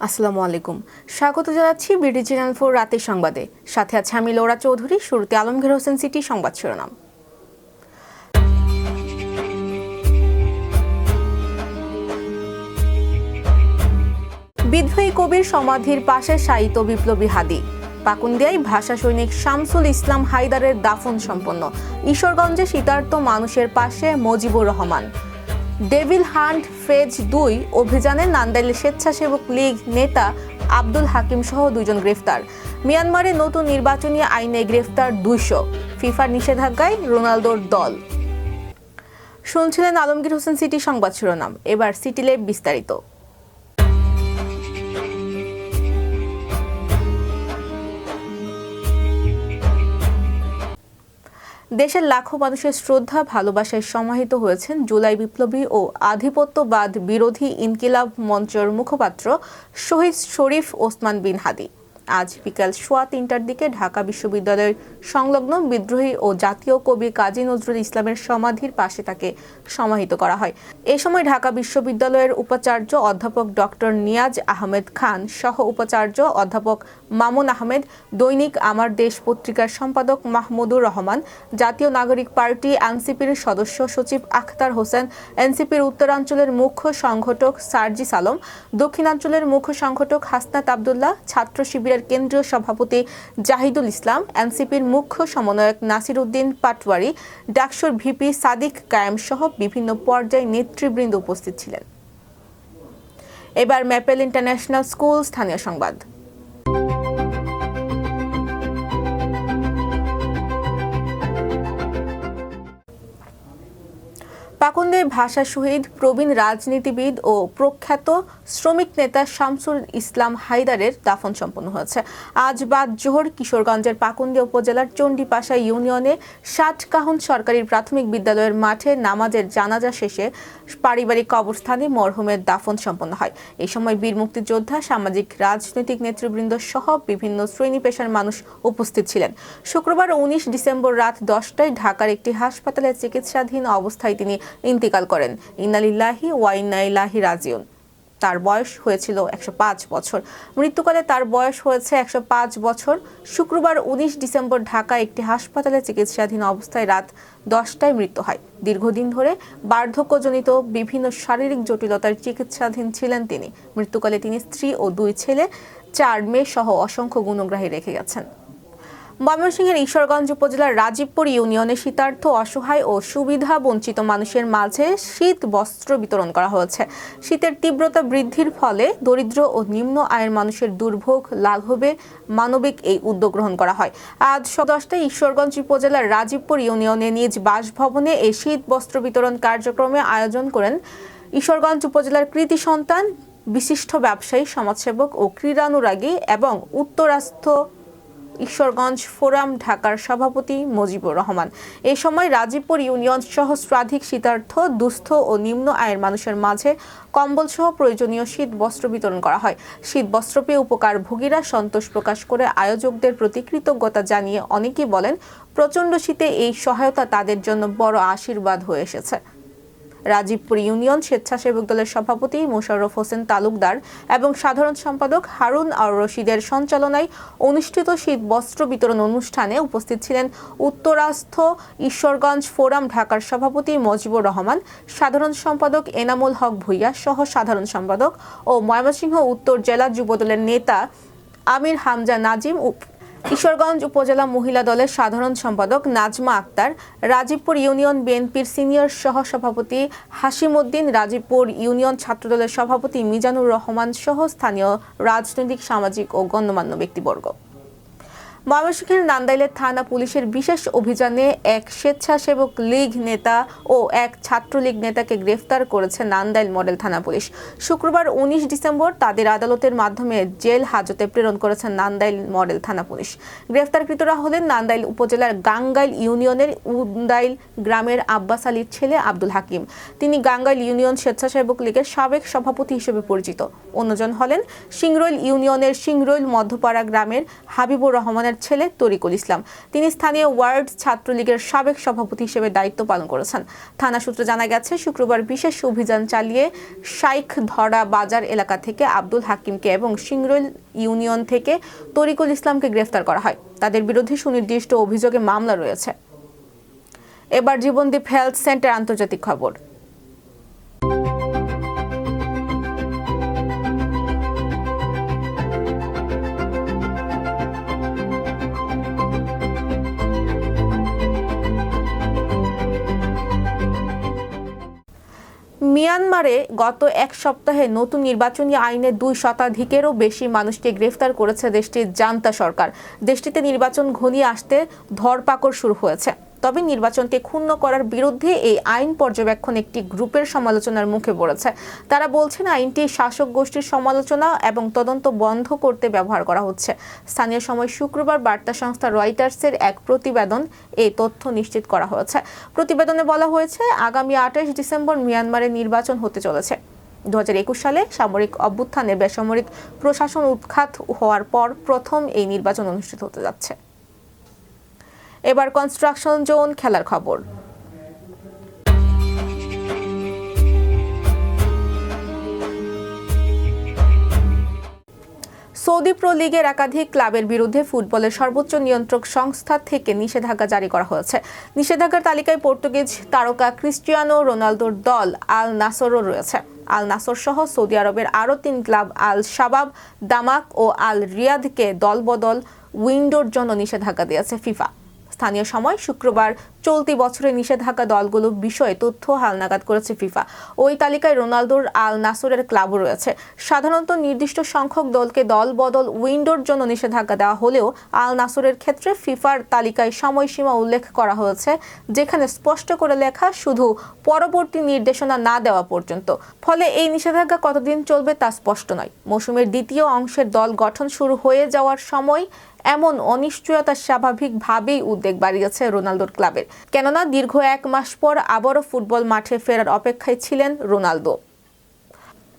আসসালামু আলাইকুম, স্বাগত জানাচ্ছি বিডি চ্যানেল 4 রাতের সংবাদে। সাথে আছে আমি লোরা চৌধুরী। শুরুতে আলমগীর হোসেন সিটি সংবাদ শিরোনাম। বিদ্রোহী কবির সমাধির পাশে শায়িত বিপ্লবী হাদি। পাকুন্দিয়ায় ভাষা সৈনিক শামসুল ইসলাম হায়দারের দাফন সম্পন্ন। ঈশ্বরগঞ্জে শীতার্ত মানুষের পাশে Mojibur Rahman. Devil hunt phase 2 অভিযানে নান্দাইল স্বেচ্ছাসেবক লীগ নেতা আব্দুল হাকিম সহ 2 জন গ্রেফতার। মিয়ানমারে নতুন নির্বাচনী আইনে গ্রেফতার 200। ফিফার নিষেধাজ্ঞায় রোনালদোর দল। শুনছিলেন আলমগীর হোসেন সিটি সংবাদ শিরোনাম। এবার সিটি ল্যাব বিস্তারিত। দেশের লাখো মানুষের শ্রদ্ধা ভালোবাসায় সমাহিত হয়েছেন জুলাই বিপ্লবী ও আধিপত্যবাদ বিরোধী ইনকিলাব মঞ্চের মুখপাত্র শহীদ শরীফ ওসমান বিন হাদি। আজ বিকাল 3:15টার দিকে ঢাকা বিশ্ববিদ্যালয়ের সংলগ্ন বিদ্রোহী ও জাতীয় কবি কাজী নজরুল ইসলামের সমাধির পাশে তাকে সমাহিত করা হয়। এ সময় ঢাকা বিশ্ববিদ্যালয়ের উপাচার্য অধ্যাপক ডক্টর নিয়াজ আহমেদ খান সহ উপাচার্য অধ্যাপক মামুন আহমেদ, দৈনিক আমার দেশ পত্রিকার সম্পাদক মাহমুদুর রহমান, জাতীয় নাগরিক পার্টি এনসিপির সদস্য সচিব আখতার হোসেন, এনসিপির উত্তরাঞ্চলের মুখ্য সংগঠক সার্জিস আলম, দক্ষিণাঞ্চলের মুখ্য সংগঠক হাসনাত আবদুল্লাহ, ছাত্র শিবিরের কেন্দ্রীয় সভাপতি জাহিদুল ইসলাম, এনসিপির মুখ্য সমন্বয়ক নাসির উদ্দিন পাটওয়ারি, ডাকসুর ভিপি সাদিক কায়েম সহ বিভিন্ন পর্যায়ে নেতৃবৃন্দ উপস্থিত ছিলেন। এবার ম্যাপেল ইন্টারন্যাশনাল স্কুল স্থানীয় সংবাদ। পাকুন্দিয়ায় ভাষা শহীদ প্রবীণ রাজনীতিবিদ ও প্রখ্যাত শ্রমিক নেতা শামসুল ইসলাম হায়দারের দাফন সম্পন্ন হয়েছে। আজ বাদ জোহর কিশোরগঞ্জের পাকুন্দিয়া উপজেলার চণ্ডীপাশা ইউনিয়নে ষাটকাহন সরকারি প্রাথমিক বিদ্যালয়ের মাঠে নামাজের জানাজা শেষে পারিবারিক কবরস্থানে মরহুমের দাফন সম্পন্ন হয়। এই সময় বীর মুক্তিযোদ্ধা, সামাজিক রাজনৈতিক নেতৃবৃন্দ সহ বিভিন্ন শ্রেণী পেশার মানুষ উপস্থিত ছিলেন। শুক্রবার 19 ডিসেম্বর রাত 10টায় ঢাকার একটি হাসপাতালে চিকিৎসাধীন অবস্থায় তিনি ইন্তিকাল করেন। ইন্না লিল্লাহি ওয়া ইন্না ইলাইহি রাজিউন। তার বয়স হয়েছিল 105 বছর। মৃত্যুকালে তার বয়স হয়েছে 105 বছর। শুক্রবার 19 ডিসেম্বর ঢাকায় একটি হাসপাতালে চিকিৎসাধীন অবস্থায় রাত 10টায় মৃত্যু হয়। দীর্ঘদিন ধরে বার্ধক্যজনিত বিভিন্ন শারীরিক জটিলতার চিকিৎসাধীন ছিলেন তিনি। মৃত্যুকালে তিনি স্ত্রী ও 2 ছেলে, 4 মেয়ে সহ অসংখ্য গুণগ্রাহী রেখে গেছেন। ময়মনসিংহের ঈশ্বরগঞ্জ উপজেলার রাজীবপুর ইউনিয়নে শীতার্থ, অসহায় ও সুবিধা বঞ্চিত মানুষের মাঝে শীত বস্ত্র বিতরণ করা হয়েছে। শীতের তীব্রতা বৃদ্ধির ফলে দরিদ্র ও নিম্ন আয়ের মানুষের দুর্ভোগ লাঘবে মানবিক এই উদ্যোগ গ্রহণ করা হয়। আজ 10টায় ঈশ্বরগঞ্জ উপজেলার রাজীবপুর ইউনিয়নে নিজ বাসভবনে এই শীত বস্ত্র বিতরণ কার্যক্রমে আয়োজন করেন ঈশ্বরগঞ্জ উপজেলার কৃতি সন্তান, বিশিষ্ট ব্যবসায়ী, সমাজসেবক ও ক্রীড়ানুরাগী এবং উত্তরাস্থ ঈশ্বরগঞ্জ ফোরাম ঢাকার সভাপতি মজিবুর রহমান। এ সময় রাজীবপুর ইউনিয়ন সহস্রাধিক শীতার্থ, দুস্থ ও নিম্ন আয়ের মানুষের মাঝে কম্বল সহ প্রয়োজনীয় শীত বস্ত্র বিতরণ করা হয়। শীত বস্ত্র পেয়ে উপকারভোগীরা সন্তোষ প্রকাশ করে আয়োজকদের প্রতি কৃতজ্ঞতা জানিয়ে অনেকেই বলেন, প্রচণ্ড শীতে এই সহায়তা তাদের জন্য বড় আশীর্বাদ হয়ে এসেছে। রাজীবপুর ইউনিয়ন স্বেচ্ছাসেবক দলের সভাপতি মোশাররফ হোসেন তালুকদার এবং সাধারণ সম্পাদক হারুন আর রশিদের সঞ্চালনায় অনুষ্ঠিত শীত বস্ত্র বিতরণ অনুষ্ঠানে উপস্থিত ছিলেন উত্তরাস্থ ঈশ্বরগঞ্জ ফোরাম ঢাকার সভাপতি মজিবুর রহমান, সাধারণ সম্পাদক এনামুল হক ভূঁইয়া সহ সাধারণ সম্পাদক ও ময়মনসিংহ উত্তর জেলা যুবদলের নেতা আমির হামজা নাজিম, ঈশ্বরগঞ্জ উপজেলা মহিলা দলের সাধারণ সম্পাদক নাজমা আক্তার, রাজীবপুর ইউনিয়ন বিএনপির সিনিয়র সহ সভাপতি হাশিম উদ্দিন, রাজীবপুর ইউনিয়ন ছাত্রদলের সভাপতি মিজানুর রহমান সহ স্থানীয় রাজনৈতিক, সামাজিক ও গণ্যমান্য ব্যক্তিবর্গ। ময়মনসিংহের নান্দাইলের থানা পুলিশের বিশেষ অভিযানে এক স্বেচ্ছাসেবক লীগ নেতা ও এক ছাত্রলীগ নেতাকে গ্রেফতার করেছে নান্দাইল মডেল থানা পুলিশ। শুক্রবার 19 ডিসেম্বর তাদের আদালতের মাধ্যমে জেল হাজতে প্রেরণ করেছেন নান্দাইল মডেল থানা পুলিশ। গ্রেফতারকৃতরা হলেন নান্দাইল উপজেলার গাঙ্গাইল ইউনিয়নের উন্দাইল গ্রামের আব্বাস আলীর ছেলে আব্দুল হাকিম। তিনি গাঙ্গাইল ইউনিয়ন স্বেচ্ছাসেবক লীগের সাবেক সভাপতি হিসেবে পরিচিত। অন্যজন হলেন সিংরৈল ইউনিয়নের সিংরৈল মধ্যপাড়া গ্রামের হাবিবুর রহমানের মিয়ার ছেলে তরিকুল ইসলাম। তিনি স্থানীয় ওয়ার্ড ছাত্রলীগের সাবেক সভাপতি হিসেবে দায়িত্ব পালন করেছেন। থানা সূত্রে জানা গেছে, শুক্রবার বিশেষ অভিযান চালিয়ে শাইখ ধরা বাজার এলাকা থেকে আব্দুল হাকিমকে এবং সিংরৈল ইউনিয়ন থেকে তরিকুল ইসলামকে গ্রেফতার করা হয়। তাদের বিরুদ্ধে সুনির্দিষ্ট অভিযোগে মামলা রয়েছে। এবার জীবনদীপ হেলথ সেন্টার আন্তর্জাতিক খবর। মিয়ানমারে গত এক সপ্তাহে নতুন নির্বাচনী আইনে 2 শতাধিকেরও বেশি মানুষকে গ্রেফতার করেছে দেশটির জান্তা সরকার। দেশটিতে নির্বাচন ঘনিয়ে আসতে ধরপাকড় শুরু হয়েছে। তবে নির্বাচনকে ক্ষুণ্ণ করার বিরুদ্ধে এই আইন পর্যবেক্ষণ একটি গ্রুপের সমালোচনার মুখে পড়েছে। তারা বলছেন আইনটি শাসক গোষ্ঠীর সমালোচনা এবং তদন্ত বন্ধ করতে ব্যবহার করা হচ্ছে। স্থানীয় সময় শুক্রবার বার্তা সংস্থা রয়টার্সের এক প্রতিবেদন এই তথ্য নিশ্চিত করা হয়েছে। প্রতিবেদনে বলা হয়েছে, আগামী 28 ডিসেম্বর মিয়ানমারে নির্বাচন হতে চলেছে। 2021 সালে সামরিক অভ্যুত্থানে বেসামরিক প্রশাসন উৎখাত হওয়ার পর প্রথম এই নির্বাচন অনুষ্ঠিত হতে যাচ্ছে। এবার কনস্ট্রাকশন জোন খেলার খবর। সৌদি প্রো লিগের একাধিক ক্লাবের বিরুদ্ধে ফুটবলের সর্বোচ্চ নিয়ন্ত্রক সংস্থা থেকে নিষেধাজ্ঞা জারি করা হয়েছে। নিষেধাজ্ঞার তালিকায় পর্তুগিজ তারকা ক্রিস্টিয়ানো রোনালদোর দল আল নাসরও রয়েছে। আল নাসর সহ সৌদি আরবের আরও 3 ক্লাব আল শাবাব, দামাক ও আল রিয়াদকে দলবদল উইন্ডোর জন্য নিষেধাজ্ঞা দিয়েছে ফিফা। স্থানীয় সময় শুক্রবার চলতি বছরের নিষেধাজ্ঞা দলগুলো বিষয়ে তথ্য হালনাগাদ করেছে ফিফা। ওই তালিকায় রোনালদোর আল নাসরের ক্লাবও রয়েছে। সাধারণত নির্দিষ্ট সংখ্যক দলকে দল বদল উইন্ডোর জন্য নিষেধাজ্ঞা দেওয়া হলেও আল নাসরের ক্ষেত্রে ফিফার তালিকায় সময়সীমা উল্লেখ করা হয়েছে, যেখানে স্পষ্ট করে লেখা শুধু পরবর্তী নির্দেশনা না দেওয়া পর্যন্ত। ফলে এই নিষেধাজ্ঞা কতদিন চলবে তা স্পষ্ট নয়। মৌসুমের দ্বিতীয় অংশের দল গঠন শুরু হয়ে যাওয়ার সময় এমন অনিশ্চয়তা স্বাভাবিকভাবেই উদ্বেগ বাড়িয়েছে রোনালদোর ক্লাবের। কেননা দীর্ঘ 1 মাস পর আবারও ফুটবল মাঠে ফেরার অপেক্ষায় ছিলেন রোনালদো।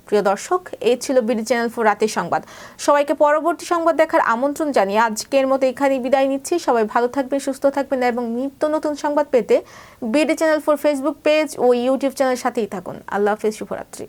প্রিয় দর্শক, এই ছিল বিডি চ্যানেল 4 রাতের সংবাদ। সবাইকে পরবর্তী সংবাদ দেখার আমন্ত্রণ জানিয়ে আজকের মতো এখানেই বিদায় নিচ্ছি। সবাই ভালো থাকবেন, সুস্থ থাকবেন এবং নিত্য নতুন সংবাদ পেতে বিডি চ্যানেল 4 ফেসবুক পেজ ও ইউটিউব চ্যানেলের সাথেই থাকুন। আল্লাহ হাফেজ, শুভরাত্রি।